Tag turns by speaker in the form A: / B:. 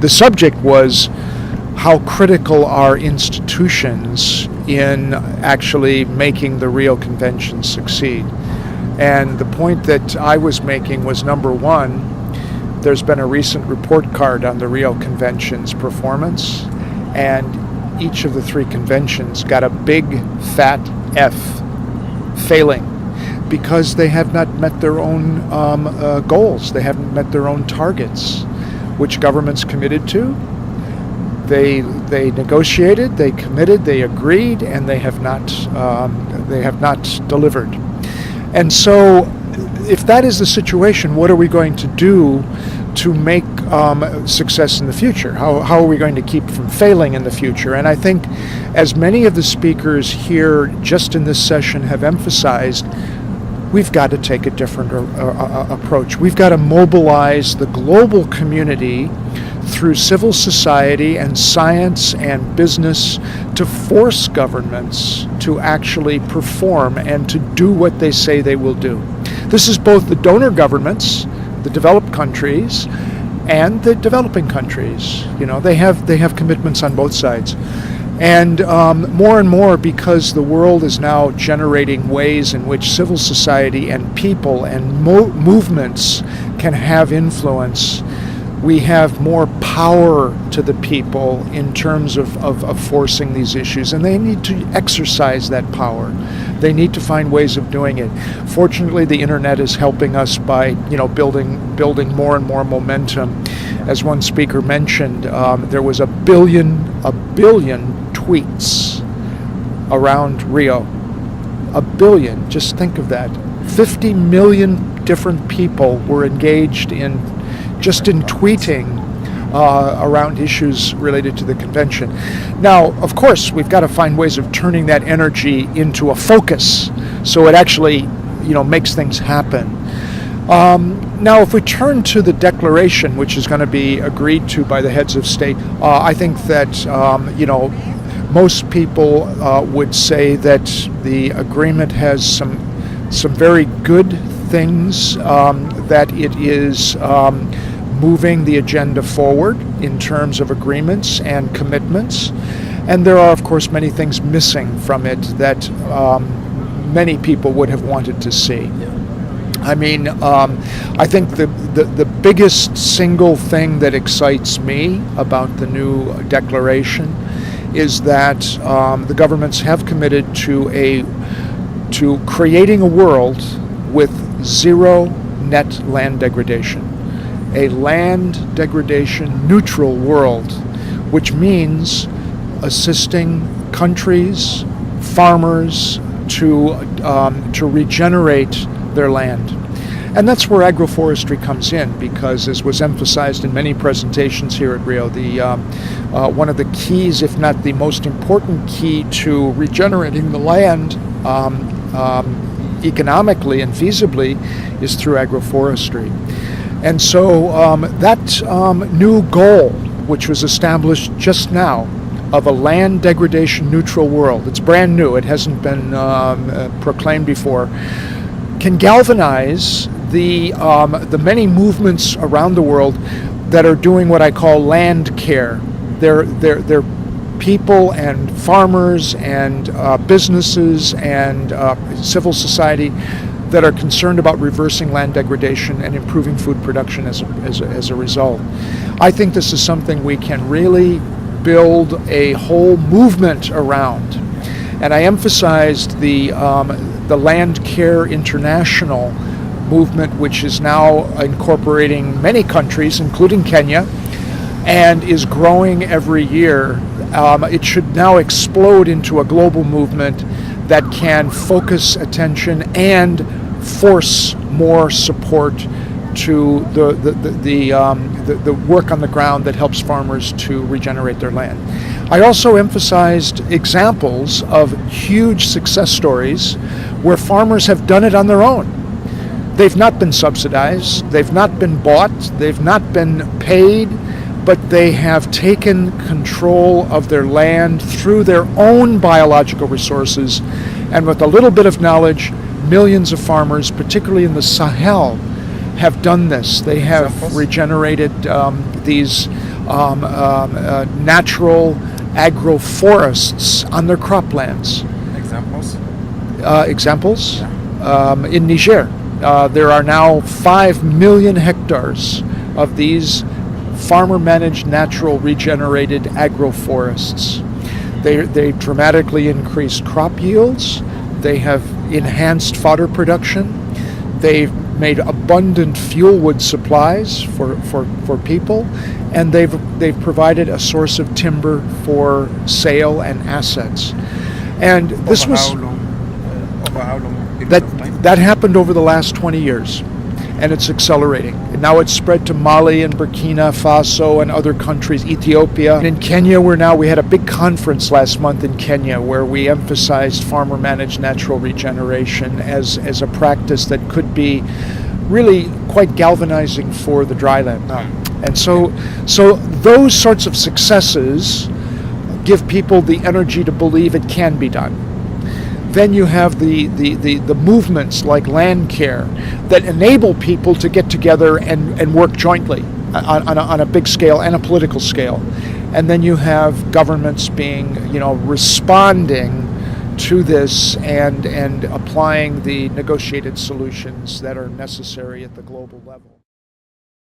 A: the subject was how critical are institutions in actually making the Rio Convention succeed. And the point that I was making was, number one, there's been a recent report card on the Rio Convention's performance, and each of the three conventions got a big fat F, failing, because they have not met their own goals. They haven't met their own targets, which governments committed to. They negotiated, they committed, they agreed, and they have not delivered. And so, if that is the situation, what are we going to do to make success in the future? How are we going to keep from failing in the future? And I think, as many of the speakers here just in this session have emphasized, we've got to take a different approach. We've got to mobilize the global community through civil society and science and business to force governments to actually perform and to do what they say they will do. This is both the donor governments, the developed countries, and the developing countries. You know, they have commitments on both sides. And more and more, because the world is now generating ways in which civil society and people and movements can have influence, we have more power to the people in terms of forcing these issues, and they need to exercise that power. They need to find ways of doing it. Fortunately, the internet is helping us by, you know, building more and more momentum. As one speaker mentioned, there was a billion tweets around Rio. A billion, just think of that. 50 million different people were engaged in tweeting around issues related to the convention. Now, of course, we've got to find ways of turning that energy into a focus so it actually, you know, makes things happen. Now, if we turn to the declaration, which is going to be agreed to by the heads of state, I think that, you know, most people would say that the agreement has some very good things, that it is moving the agenda forward in terms of agreements and commitments. And there are, of course, many things missing from it that many people would have wanted to see. I mean, I think the biggest single thing that excites me about the new declaration is that the governments have committed to creating a world with zero net land degradation. A land degradation neutral world, which means assisting countries, farmers to regenerate their land. And that's where agroforestry comes in, because, as was emphasized in many presentations here at Rio, one of the keys, if not the most important key to regenerating the land economically and feasibly, is through agroforestry. And so that new goal, which was established just now, of a land degradation neutral world, it's brand new, it hasn't been proclaimed before, can galvanize the many movements around the world that are doing what I call land care. They're people and farmers and businesses and civil society that are concerned about reversing land degradation and improving food production as a result. I think this is something we can really build a whole movement around. And I emphasized the Land Care International movement, which is now incorporating many countries, including Kenya, and is growing every year. It should now explode into a global movement that can focus attention and force more support to the work on the ground that helps farmers to regenerate their land. I also emphasized examples of huge success stories where farmers have done it on their own. They've not been subsidized, they've not been bought, they've not been paid, but they have taken control of their land through their own biological resources, and with a little bit of knowledge, millions of farmers, particularly in the Sahel, have done this. They have regenerated these natural agroforests on their croplands.
B: Examples?
A: Examples?
B: Yeah.
A: In Niger, there are now 5 million hectares of these farmer-managed, natural, regenerated agroforests. They dramatically increased crop yields. They have enhanced fodder production. They've made abundant fuel wood supplies for people, and they've provided a source of timber for sale and assets. And this
B: Over
A: was
B: how long? Over how long period
A: that
B: of time?
A: that happened over the last 20 years, and it's accelerating. And now it's spread to Mali and Burkina Faso and other countries, Ethiopia. And in Kenya, we had a big conference last month in Kenya where we emphasized farmer-managed natural regeneration as a practice that could be really quite galvanizing for the dryland. And so those sorts of successes give people the energy to believe it can be done. Then you have the movements like land care that enable people to get together and work jointly on a big scale and a political scale. And then you have governments being, responding to this and applying the negotiated solutions that are necessary at the global level.